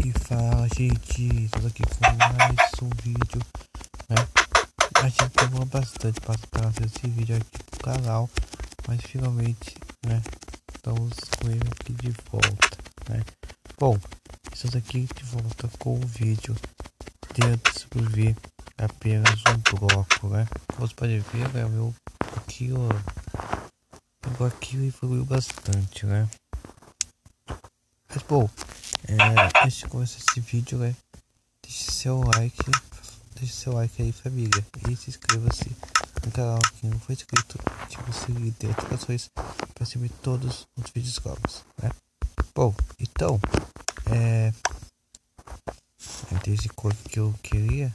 E fala, gente, tô aqui com mais um vídeo, né? A gente demorou bastante para trazer esse vídeo aqui pro canal, mas finalmente, né, estamos com ele aqui de volta, né? Bom, estamos aqui de volta com o vídeo de desenvolver apenas um bloco, né? Como você pode ver, né, meu aqui, ó, pegou aqui e evoluiu bastante, né? Mas bom, antes de começar esse vídeo, né, deixe seu like aí, família, e se inscreva-se no canal que não foi inscrito, ative o sininho de notificações para receber todos os vídeos novos, né? Bom, então, desde quando que eu queria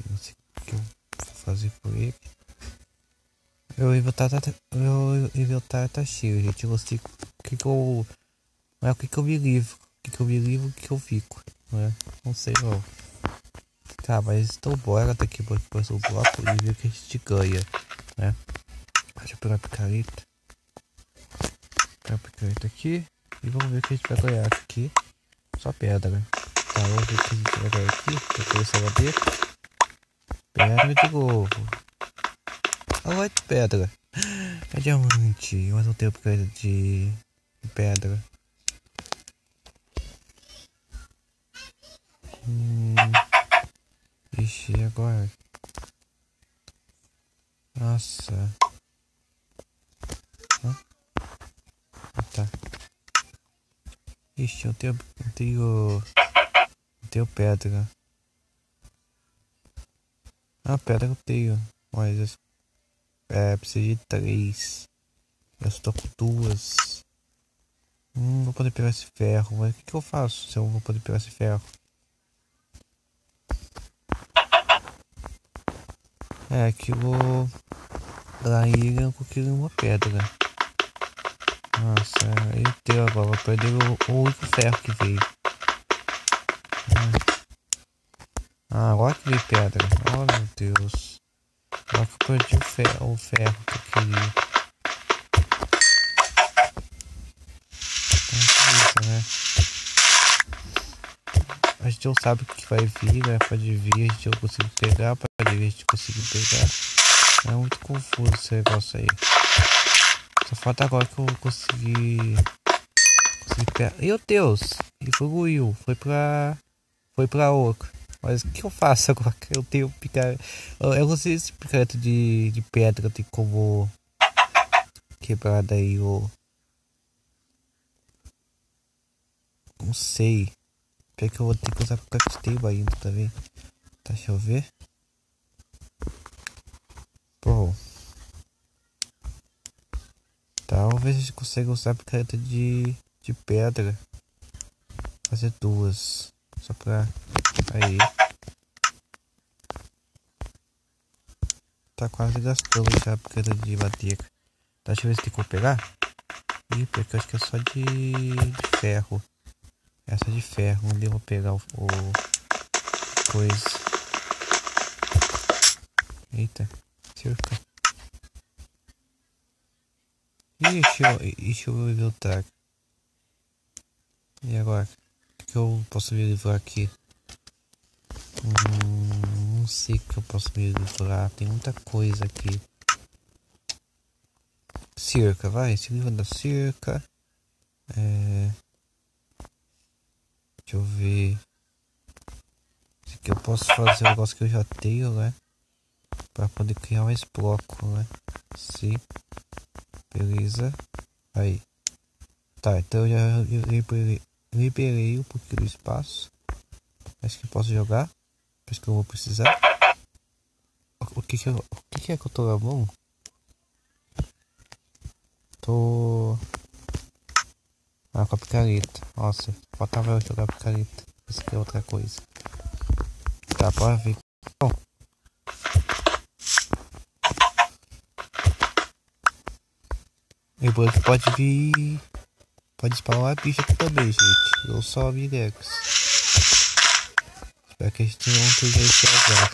não sei o que eu vou fazer por ele. Meu inventário tá cheio, gente. Eu não sei não é o que eu me livro. O que eu fico, né? Não sei não. Tá, mas então bora daqui para o bloco e ver o que a gente ganha, né? Deixa eu pegar a picareta. Pegar a picareta aqui. E vamos ver o que a gente vai ganhar aqui. Só pedra. Tá, vamos ver o que a gente vai ganhar aqui. Eu quero saber. Pedra de novo. Olha de pedra. É diamante. Mas não tenho picareta de pedra. Ixi, agora. Nossa. Tá. Ixi, eu tenho pedra. Pedra eu tenho. Mas preciso de 3. Eu estou com 2. Vou poder pegar esse ferro. Mas o que eu faço se eu vou poder pegar esse ferro? Aquilo lá ele eu coloquei uma pedra. Nossa, eu tenho agora, vou perder o único ferro que veio. Agora que veio pedra. Oh meu Deus. Agora que eu perdi o ferro que eu queria. Então é isso, né? A gente não sabe o que vai vir, né? Pode vir, a gente não consegue pegar, pode vir, a gente consegue pegar. É muito confuso esse negócio aí. Só falta agora que eu consegui pegar. Meu Deus! Evoluiu. Foi pra oco. Mas o que eu faço agora? Eu tenho picareta. Eu não sei se picareta de pedra tem como quebrar daí o. Não sei. Pior que eu vou ter que usar craft table ainda, tá vendo? Tá, deixa eu ver. Bom. Tá, vamos ver se a gente consegue usar picareta de pedra. Fazer 2. Só pra. Aí. Tá quase gastando já a picareta de madeira. Tá, deixa eu ver se tem como pegar. Ih, porque eu acho que é só de ferro. Essa de ferro, onde eu vou pegar o coisa. Eita, cerca. Ixi, eu vou voltar. E agora? O que eu posso me livrar aqui? Não sei o que eu posso me livrar. Tem muita coisa aqui. Cerca, vai. Se livra da cerca. Deixa eu ver. Isso aqui eu posso fazer um negócio que eu já tenho, né? Pra poder criar mais bloco, né? Sim. Beleza. Aí. Tá, então eu já liberei um pouquinho do espaço. Acho que posso jogar. Acho que eu vou precisar. O que é que eu tô na mão? Tô... com a picareta. Nossa, faltava eu jogar a picareta. Isso aqui é outra coisa. Tá, bora ver. Bom. E pode vir... Pode spawnar bicho aqui também, gente. Não só minecos. Espero que a gente não esteja esse azar.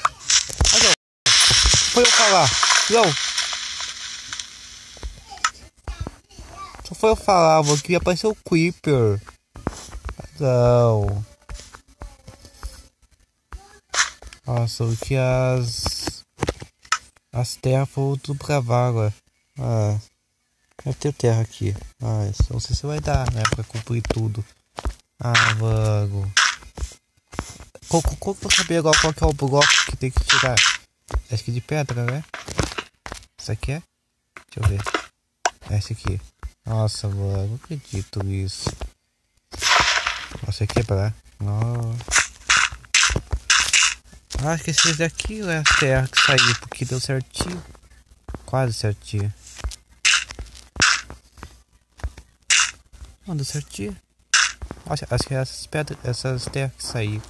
Ah, não! Foi eu falar! Não! Só foi eu falava que ia aparecer o Creeper. Não. Nossa, o que as terras foram tudo pra vaga. Ah, deve ter terra aqui. Mas não sei se vai dar, né? Pra cumprir tudo. Ah, mano. Como eu saber agora qual que é o bloco que tem que tirar? Acho que de pedra, né? Isso aqui é? Deixa eu ver. É esse aqui. Nossa, mano, não acredito nisso. Nossa, ia quebrar. Nossa. Acho que esse daqui é a terra que saiu, porque deu certinho. Quase certinho. Não, deu certinho. Acho que é essas pedras, essas terras que saíram.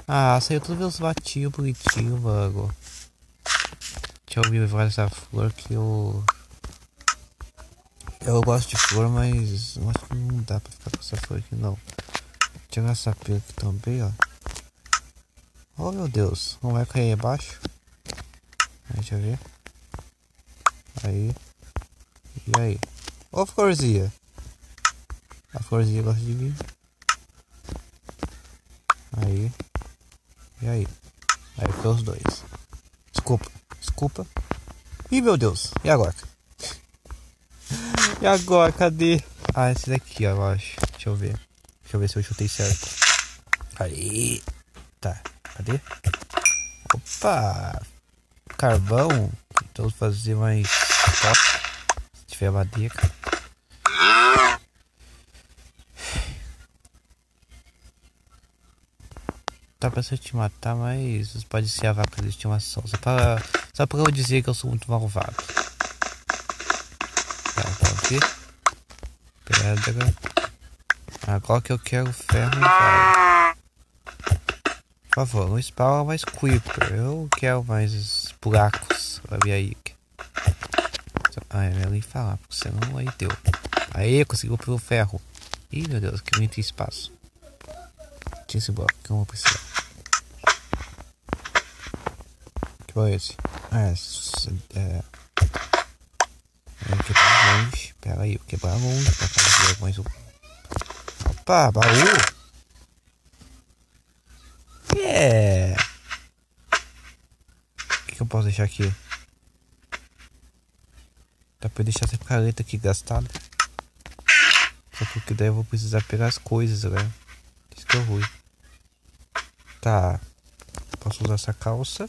Ah, saiu tudo meus vatinhos bonitinhos, mano. Deixa eu levar essa flor que eu gosto de flor, mas eu acho que não dá pra ficar com essa flor aqui não. Tirar essa pena aqui também, ó. Oh meu Deus, não vai cair aí embaixo? Deixa eu ver. Aí. E aí? Ô florzinha. A florzinha gosta de mim. Aí. E aí? Aí ficou os dois. Desculpa. Ih, meu Deus. E agora? E agora? Cadê? Ah, esse daqui, ó, eu acho. Deixa eu ver se eu chutei certo. Aí. Tá. Cadê? Opa! Carvão. Então fazer mais top. Se tiver madeira. Tá pra te matar, mas pode ser a vaca de estimação. Só pra eu dizer que eu sou muito malvado. Tá, aqui. Pedra. Agora que eu quero ferro, vai. Por favor, não spawna mais creeper. Eu quero mais buracos. Olha aí. Ah, é melhor nem falar, porque senão aí deu. Aí, conseguiu pelo ferro. Ih, meu Deus, que muito espaço. Tinha esse bloco que eu vou precisar. Que bom é esse? Quebrar longe. Pera aí, eu quebrar longe pra fazer mais um. Opa, baú! O que eu posso deixar aqui? Dá pra eu deixar essa picareta aqui gastada. Só porque daí eu vou precisar pegar as coisas, né? Isso que é ruim. Tá. Posso usar essa calça.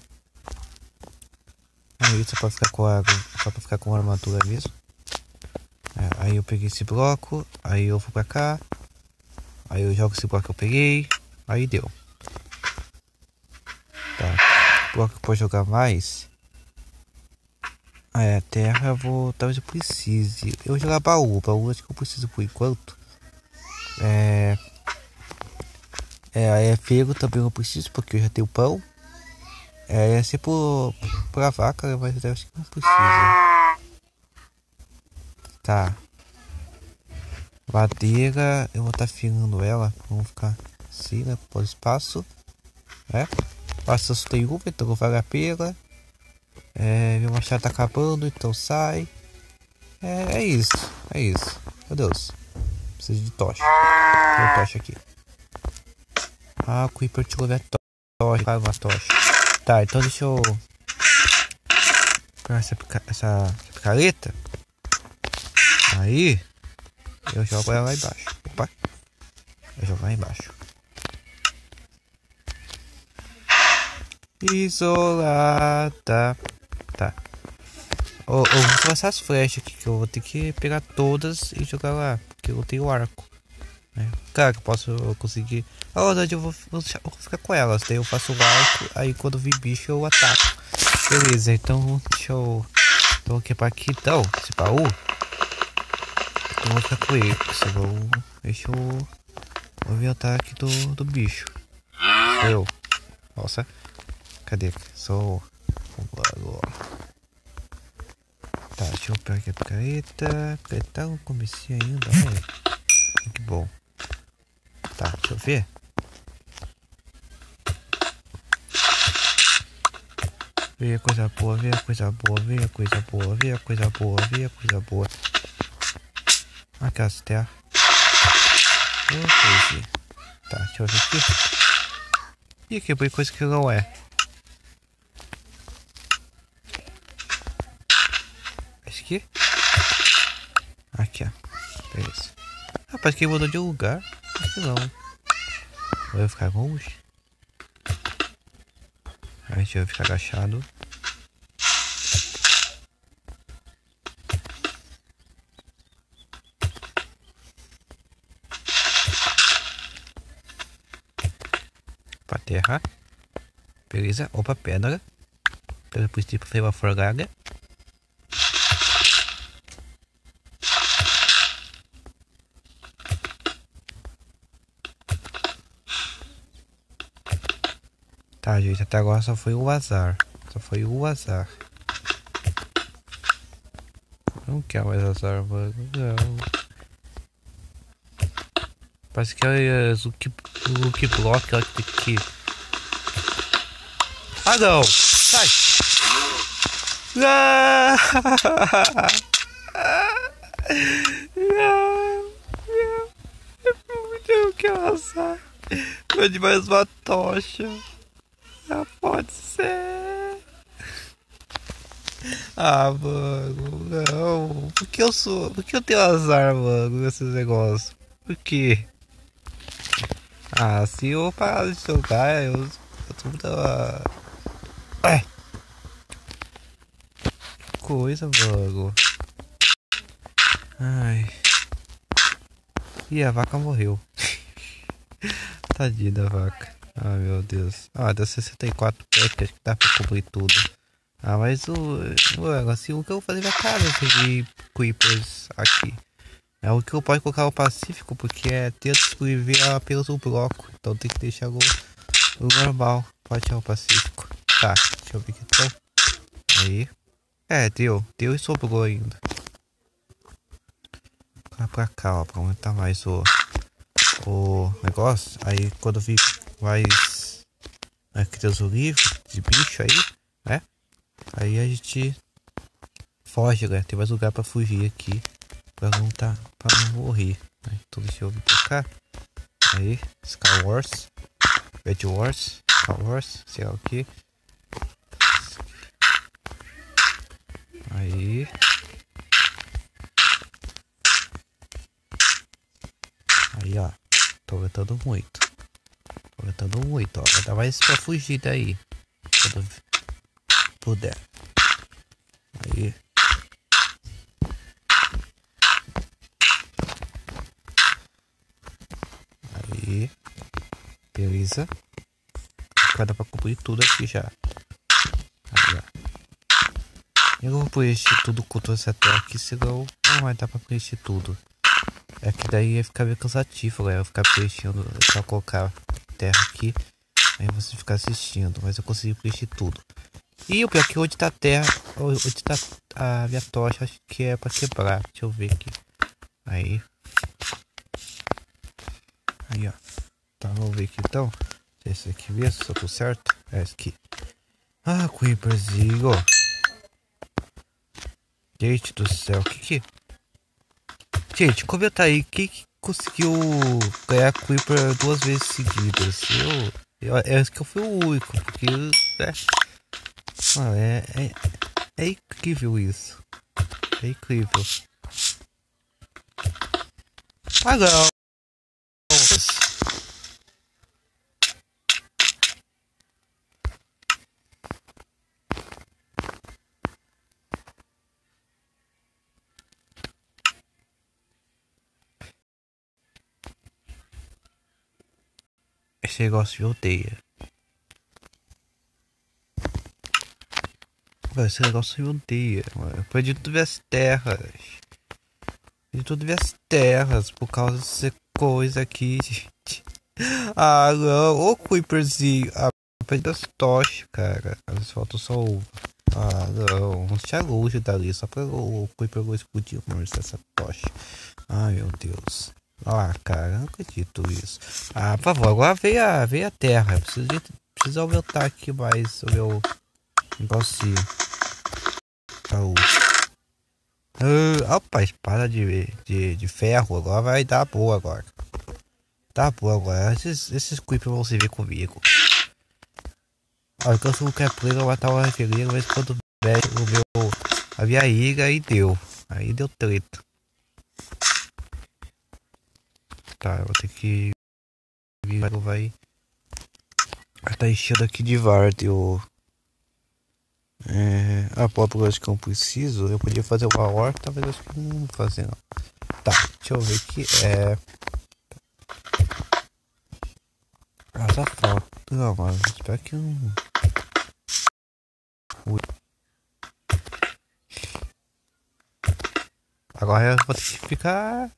Aí só pra ficar com a água. Só pra ficar com a armadura mesmo. Aí eu peguei esse bloco. Aí eu vou pra cá. Aí eu jogo esse bloco que eu peguei. Aí deu. Tá. Bloco que pode jogar mais. Terra eu vou. Talvez eu precise. Eu vou jogar baú. Baú acho que eu preciso por enquanto. Aí ferro também eu preciso porque eu já tenho pão. Ia ser pra vaca, mas eu acho que não precisa. Tá. Madeira, eu vou estar afiando ela. Vamos ficar assim, né? Por espaço. Passa só tem uma, então vale a pena. Meu machado tá acabando, então sai. É isso. Meu Deus. Preciso de tocha. Tem tocha aqui. Ah, o Creeper tirou minha tocha. Claro, uma tocha. Tá, então deixa eu pegar essa picareta. Aí eu jogo ela lá embaixo. Opa. Eu jogo lá embaixo. Isolada. Tá. Eu vou usar essas flechas aqui que eu vou ter que pegar todas e jogar lá. Porque eu tenho arco. Claro que eu posso conseguir. Na verdade eu vou ficar com elas. Daí eu faço o arco. Aí quando vir bicho eu ataco. Beleza, então deixa eu. Então vou quebrar aqui então. Esse baú. Então eu vou ficar com ele. Senão deixa eu movimentar aqui do bicho. Eu. Nossa. Cadê? Sou. Tá, deixa eu pegar aqui a picareta. Picareta eu comecei ainda. Olha. Que bom. Tá, deixa eu ver. Vê a coisa boa, vê a coisa boa, vê a coisa boa, vê a coisa boa, vê a coisa boa. que é as terras? Coisa. Tá, deixa eu ver aqui. Ih, quebrei coisa que não é. Esse aqui? Aqui, ó. Beleza. Rapaz, que mudou de lugar. Acho que não. Vai ficar longe. A gente vai ficar agachado. Pra terra. Beleza. Opa, pedra. Pedra positiva para levar forgada. Tá, gente, até agora só foi o azar. Só foi o azar. Não quero mais azar, mano. Não. Parece que é o Luke Block, ela que tem que... Ah, não! Sai! Não! Não quero azar. Foi de mais uma tocha. Não pode ser. Ah, mano, não. Por que eu tenho azar, mano, nesses negócios? Por quê? Ah, se eu parar de jogar, eu tô muito... Ai. Que coisa, mano. Ai. Ih, a vaca morreu. Tadinha da vaca. Ah, meu Deus. Ah, deu 64 packs, acho que dá pra cobrir tudo. Ah, mas assim, o que eu vou fazer vai cara de creepers aqui. É o que eu posso colocar o Pacífico, porque é ter sobreviver apenas o bloco. Então tem que deixar o normal. Pode tirar o Pacífico. Tá, deixa eu ver aqui então. Aí. É, deu e sobrou ainda. Vou pra cá, ó, pra aumentar mais o negócio. Aí quando vi mais crianças livres de bicho aí, né? Aí a gente foge, né? Tem mais lugar pra fugir aqui. Pra não morrer. Então deixa eu vir pra cá. Aí, Sky Wars, Bed Wars, Sky Wars, sei lá o que. Aí. Aí, ó. Tô aguentando muito. Ó. Vai dar mais pra fugir daí. Quando puder. Aí. Aí. Beleza. Vai dar pra cobrir tudo aqui já. Aí, ó. Eu vou preencher tudo com toda essa terra aqui, senão não vai dar pra preencher tudo. É que daí ia ficar meio cansativo, galera. Eu ficar preenchendo, só colocar terra aqui. Aí você ficar assistindo, mas eu consegui preencher tudo. E o pior é que onde tá a terra, onde tá a minha tocha, acho que é pra quebrar. Deixa eu ver aqui. Aí. Aí, ó. Tá, vamos ver aqui então. Esse aqui mesmo, se eu tô certo. É esse aqui. Ah, Creeperzinho. Gente do céu, que... Gente, comenta aí, quem que conseguiu ganhar Creeper 2 vezes seguidas? Acho que eu fui o único, porque... Mano, é incrível isso. É incrível. Ah, não. Esse negócio me odeia. Esse negócio me odeia. Eu perdi todas as terras. Perdi todas as terras por causa dessa coisa aqui, gente. Ah, não. Ô, Creeperzinho. Ah, perdi as tochas, cara. Às vezes falta só ovo. Ah, não. Vamos tirar longe dali. Só pra o Creeper explodir essa tocha. Ai, meu Deus. Ah, cara, eu não acredito isso. Ah, por favor, agora veio a terra. Eu preciso aumentar aqui mais o meu negocinho. Saúde. Opa, espada de ferro. Agora vai dar boa agora. Tá boa agora. Esses creepers vão se ver comigo. Alcança o que é pleno, matar o referido, mas quando mexe o meu. A minha ira, aí deu. Aí deu treta. Tá, eu vou ter que. Vai. Tá enchendo aqui de Vard. A própria coisa que eu preciso. Eu podia fazer uma horta, mas acho que não vou fazer não. Tá, deixa eu ver aqui. Só falta. Não, mas espero que não. Agora eu vou ter que ficar.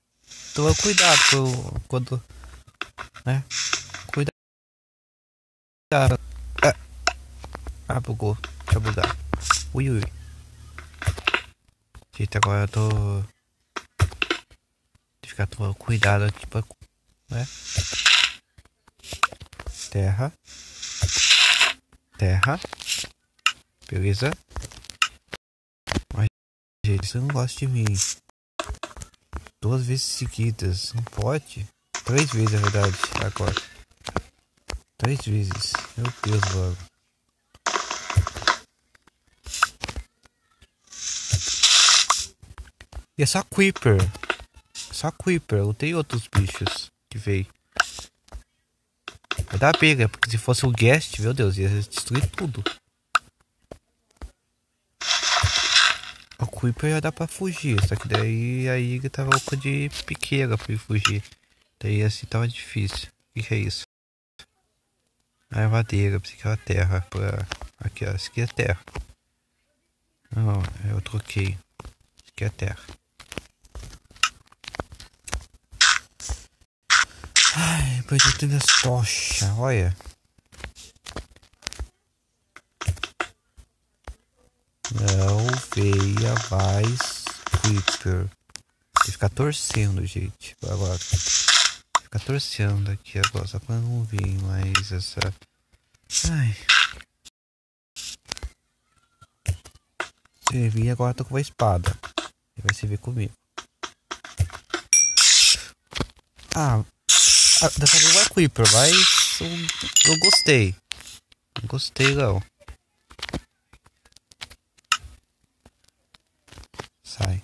Tomando cuidado quando. Né? Cuidado. Bugou. Deixa eu bugar. Ui. Gente, agora eu tô. Tem que ficar tomando cuidado aqui pra. Né? Terra. Beleza? Mas, gente, você não gosta de mim. 2 vezes seguidas. Não pode? 3 vezes, na verdade. Agora. 3 vezes. Meu Deus, mano. E é só Creeper. Não tem outros bichos que veio. Vai dar briga, porque se fosse um guest, meu Deus, ia destruir tudo. O Creeper ia dar pra fugir, só que daí a Iga tava louca de pequena pra ele fugir. Daí assim tava difícil. O que é isso? A madeira, pensei que era terra. Aqui, ó, isso aqui é terra. Não, eu troquei. Isso aqui é terra. Ai, perdi todas as tochas, olha. Não veia mais Creeper. Tem que ficar torcendo, gente. Agora. Ficar torcendo aqui agora, só pra não vir mais essa. Ai. Se vir agora, eu tô com uma espada. Ele vai se ver comigo. Dessa vez vai Creeper, mas eu gostei. Não gostei não. Sai.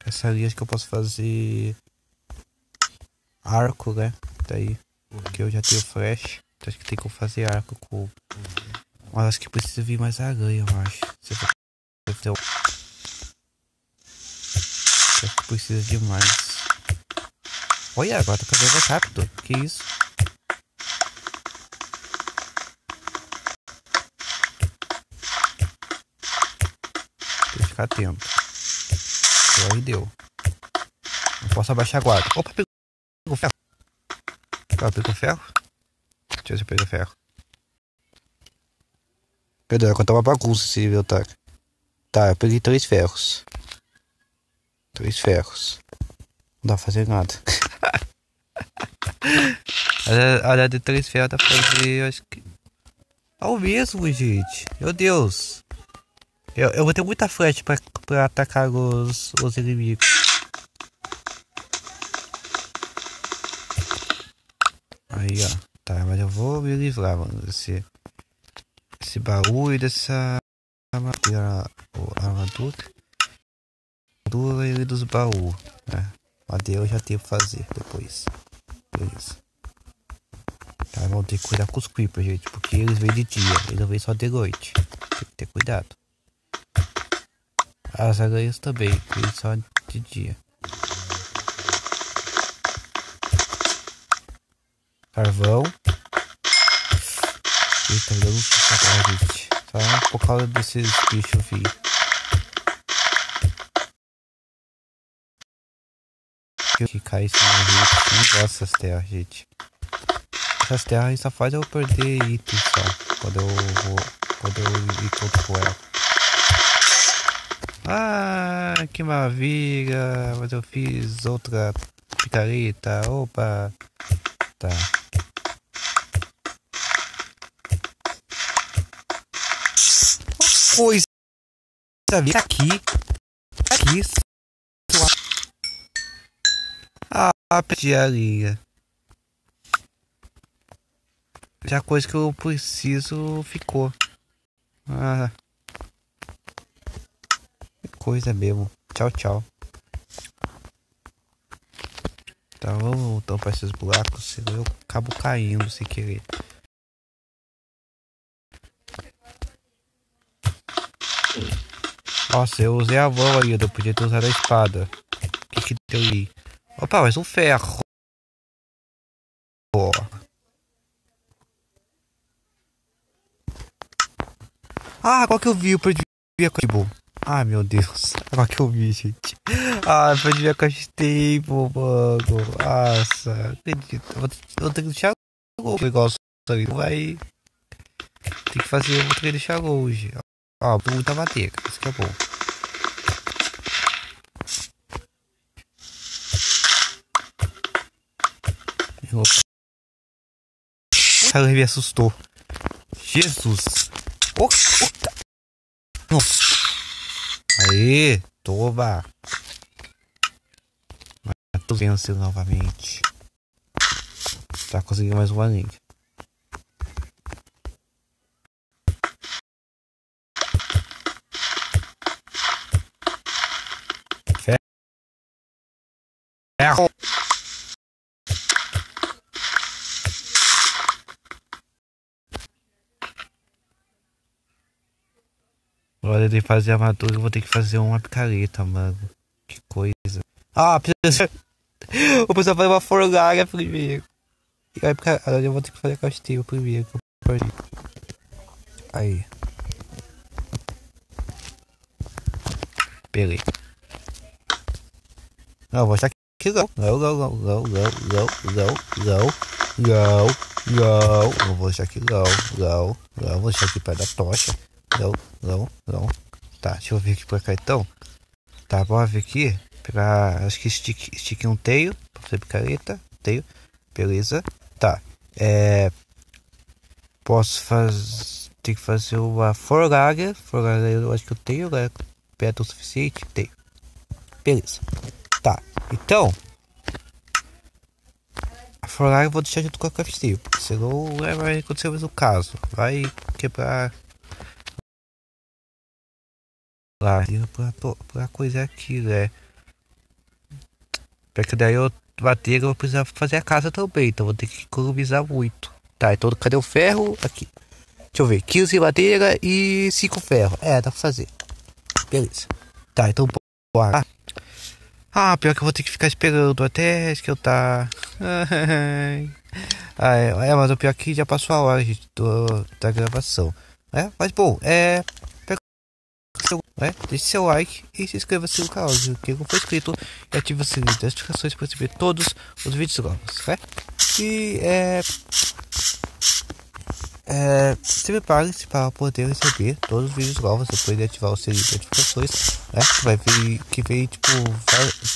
Essa ali acho que eu posso fazer arco, né? Daí. Porque eu já tenho flash. Então acho que tem como fazer arco com. Mas acho que precisa vir mais aranha, eu acho. Acho que precisa de mais. Olha, agora tá fazendo mais rápido. Que isso? Tem que ficar atento. Aí deu. Não posso abaixar a guarda. Opa, pegou ferro. Pegou ferro? Deixa eu ver se eu pego ferro. Perdão, eu tava bagunça esse meu ataque. Tá, eu peguei 3 ferros. 3 ferros. Não dá pra fazer nada. Olha, de 3 ferros dá pra fazer, acho que. Ao mesmo, gente. Meu Deus. Eu vou ter muita flecha pra atacar os inimigos. Aí, ó. Tá, mas eu vou me livrar, mano. Esse baú e dessa armadura. Armadura e dos baús, né? Madeira eu já tenho que fazer depois. Beleza. Tá, vamos ter que cuidar com os creepers, gente. Porque eles vêm de dia. Eles não vêm só de noite. Tem que ter cuidado. As aranhas também. Vêm só de dia. Carvão. Eita, me deu um susto agora, gente. Só por causa desses bichos vir. Que cai isso no rio. Eu não gosto dessas terras, gente. Essas terras só fazem eu perder itens só. Quando eu encontro com ela. Que maravilha. Mas eu fiz outra picareta. Opa. Tá. Coisa. Aqui. Ah, perdi a linha. Já a coisa que eu preciso ficou. Ah, que coisa mesmo. Tchau, tchau. Tá, vamos voltar pra esses buracos, senão eu acabo caindo sem querer. Nossa, eu usei a mão ainda, eu podia ter usado a espada. O que deu aí? Opa, mas um ferro. Ah, agora que eu vi, eu perdi a coisa de bom. Ah, meu Deus. Agora que eu vi, gente. Ah, eu perdi a caixa de tempo, mano. Nossa, acredito. Vou ter que deixar longe o negócio aí. Vai. Tem que fazer, vou ter que deixar longe. Ó, tem muita madeira, isso que é bom. Ela me assustou. Jesus. Oh, oh. Aê, toma. Mas tô vencendo novamente. Tá conseguindo mais uma linha. Ferro. Agora de fazer a armadura, eu vou ter que fazer uma picareta, mano. Que coisa. Ah, precisa. Eu preciso fazer uma fornalha primeiro. Agora eu vou ter que fazer a casteio primeiro. Que eu perdi. Aí. Beleza. Não, vou achar que não. Não. Não vou deixar aqui não. Vou deixar aqui perto da tocha. Não. Tá, deixa eu ver aqui pra cá então. Tá, bora ver aqui. Pegar, acho que stick um teio. Pra fazer picareta. Teio. Beleza. Tá. Posso fazer. Tem que fazer uma fornalha. Fornalha eu acho que eu tenho, né? Pedra o suficiente. Tenho. Beleza. Tá. Então. A fornalha eu vou deixar junto com a casteio. Porque senão vai acontecer o mesmo caso. Vai quebrar. Lá, pra coisa aqui, né? Porque daí eu bater, eu vou precisar fazer a casa também. Então vou ter que economizar muito. Tá, então cadê o ferro? Aqui. Deixa eu ver. 15 madeira e 5 ferro. É, dá pra fazer. Beleza. Tá, então bora. Ah, pior que eu vou ter que ficar esperando até esquentar. Mas o pior que já passou a hora, gente, da gravação. Mas bom, deixe seu like e se inscreva-se no canal, que não for inscrito, e ative o sininho das notificações para receber todos os vídeos novos, né? E se prepare-se para poder receber todos os vídeos novos. Você pode ativar o sininho de notificações, né? Que vem tipo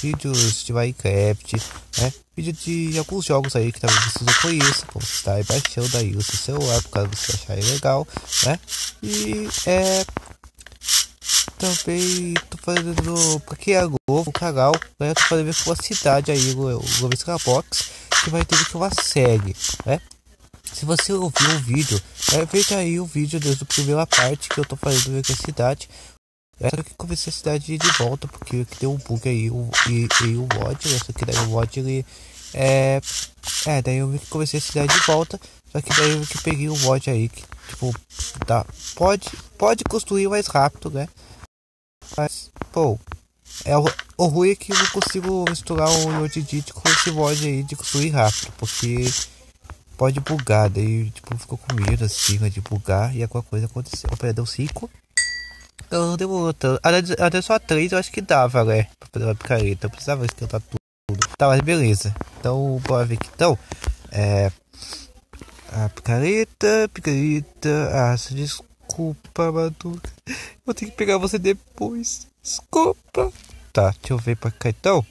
vídeos de Minecraft, né? Vídeo de alguns jogos aí que talvez você não conheça, como você está aí baixando aí no seu celular, por causa você achar legal, né? E também tô fazendo pra quem é novo o canal, né? Eu tô fazendo com a cidade aí, o Govisca Box, que vai ter que uma série, né? Se você ouviu o vídeo, veja aí o vídeo desde a primeira parte que eu tô fazendo com a cidade. Só que comecei a cidade de volta, porque deu um bug aí e o mod, né? Só que daí o mod ele daí eu comecei a cidade de volta. Só que daí eu peguei o mod aí que tipo pode construir mais rápido, né? Mas, pô, o ruim é que eu não consigo misturar o Node com esse mod aí de construir rápido, porque pode bugar, daí tipo, ficou com medo assim, de bugar e alguma coisa aconteceu. Opa, deu 5. Então não demorou tanto. Até só 3 eu acho que dava, né? Pra fazer uma picareta, eu precisava esquentar tudo. Tá, mas beleza. Então, bora ver aqui então. A picareta. Desculpa, Maduca. Vou ter que pegar você depois. Desculpa. Tá, deixa eu ver pra cá então.